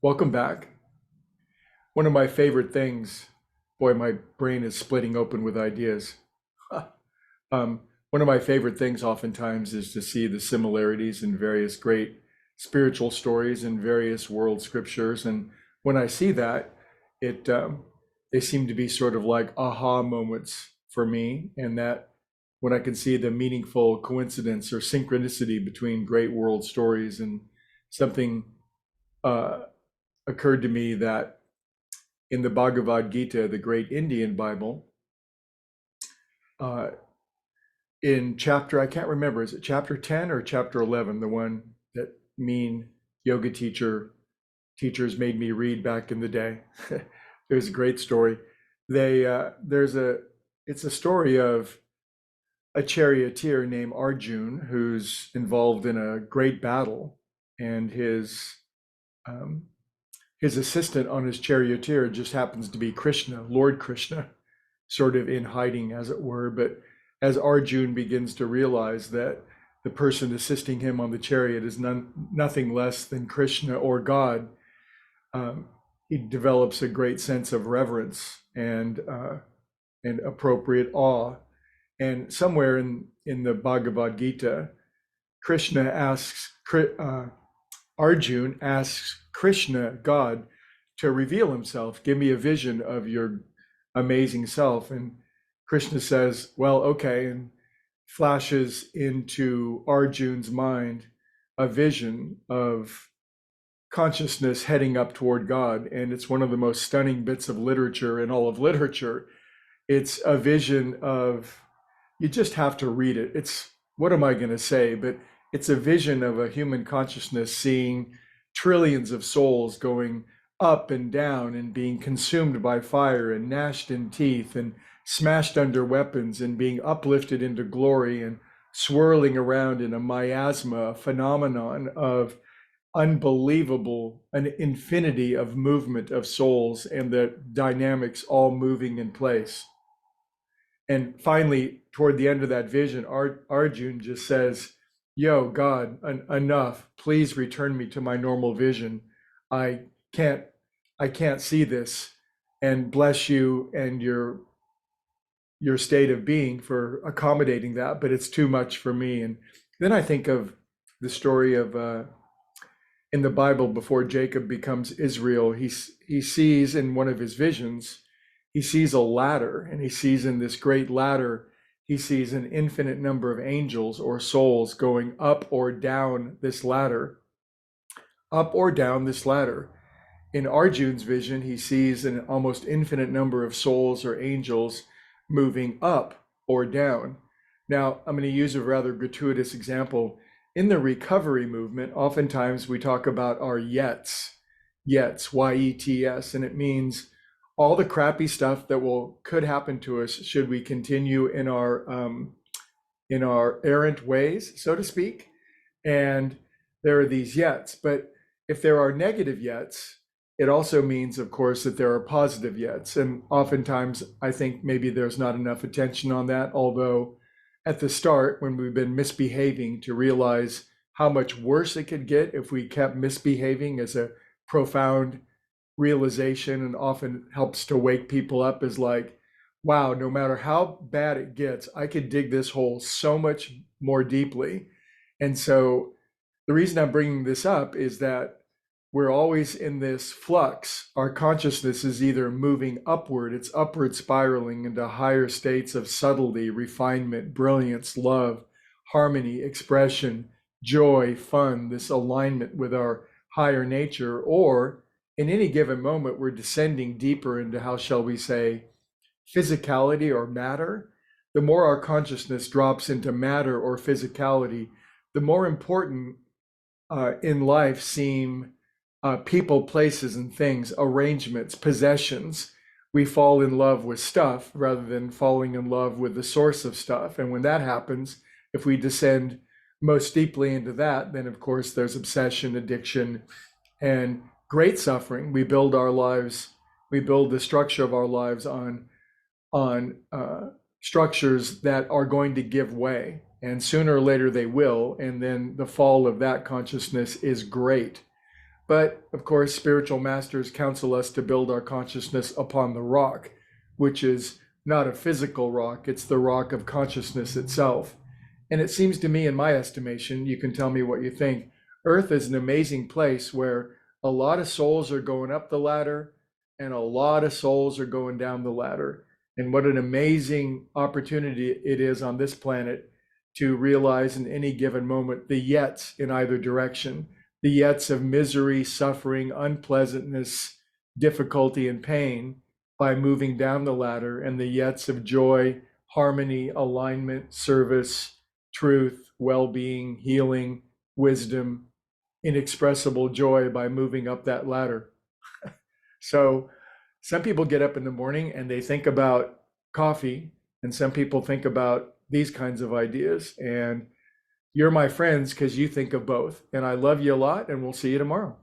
Welcome back. One of my favorite things, boy, my brain is splitting open with ideas. One of my favorite things oftentimes is to see the similarities in various great spiritual stories in various world scriptures. And when I see that, it they seem to be sort of like aha moments for me, and that when I can see the meaningful coincidence or synchronicity between great world stories and something uh, occurred to me that in the Bhagavad Gita, the great Indian Bible, uh, in chapter, I can't remember, is it chapter 10 or chapter 11, the one that mean yoga teachers made me read back in the day. It was a great story. It's a story of a charioteer named Arjun who's involved in a great battle, and um, his assistant on his charioteer just happens to be Krishna, Lord Krishna, sort of in hiding, as it were. But as Arjun begins to realize that the person assisting him on the chariot is nothing less than Krishna or God, um, he develops a great sense of reverence and appropriate awe. And somewhere in the Bhagavad Gita, Krishna asks Arjun asks Krishna, God, to reveal himself. Give me a vision of your amazing self. And Krishna says, well, okay, and flashes into Arjun's mind a vision of consciousness heading up toward God. And it's one of the most stunning bits of literature in all of literature. It's a vision of, you just have to read it. It's, what am I going to say? But it's a vision of a human consciousness seeing trillions of souls going up and down and being consumed by fire and gnashed in teeth and smashed under weapons and being uplifted into glory and swirling around in a miasma, a phenomenon of unbelievable, an infinity of movement of souls and the dynamics all moving in place. And finally, toward the end of that vision, Arjun just says, yo, God, enough. Please return me to my normal vision. I can't, I can't see this. And bless you and your state of being for accommodating that, but it's too much for me. And then I think of the story of in the Bible before Jacob becomes Israel. He sees in one of his visions, he sees a ladder, and he sees in this great ladder, he sees an infinite number of angels or souls going up or down this ladder, up or down this ladder. In Arjun's vision, he sees an almost infinite number of souls or angels moving up or down. Now, I'm going to use a rather gratuitous example. In the recovery movement, oftentimes we talk about our yets, Y-E-T-S, and it means all the crappy stuff that could happen to us should we continue in our errant ways, so to speak. And there are these yets, but if there are negative yets, it also means, of course, that there are positive yets. And oftentimes, I think maybe there's not enough attention on that, although at the start, when we've been misbehaving, to realize how much worse it could get if we kept misbehaving is a profound realization, and often helps to wake people up, is like, wow, no matter how bad it gets, I could dig this hole so much more deeply. And so the reason I'm bringing this up is that we're always in this flux. Our consciousness is either moving upward, it's upward spiraling into higher states of subtlety, refinement, brilliance, love, harmony, expression, joy, fun, this alignment with our higher nature, or in any given moment, we're descending deeper into, how shall we say, physicality or matter. The more our consciousness drops into matter or physicality, the more important in life seem people, places, and things, arrangements, possessions. We fall in love with stuff rather than falling in love with the source of stuff. And when that happens, if we descend most deeply into that, then of course there's obsession, addiction, and great suffering. We build our lives, we build the structure of our lives on structures that are going to give way, and sooner or later they will. And then the fall of that consciousness is great. But of course, spiritual masters counsel us to build our consciousness upon the rock, which is not a physical rock, it's the rock of consciousness itself. And it seems to me, in my estimation, you can tell me what you think, Earth is an amazing place where a lot of souls are going up the ladder and a lot of souls are going down the ladder. And what an amazing opportunity it is on this planet to realize in any given moment the yets in either direction, the yets of misery, suffering, unpleasantness, difficulty, and pain by moving down the ladder, and the yets of joy, harmony, alignment, service, truth, well-being, healing, wisdom, inexpressible joy by moving up that ladder. So some people get up in the morning and they think about coffee, and some people think about these kinds of ideas. And you're my friends because you think of both. And I love you a lot, and we'll see you tomorrow.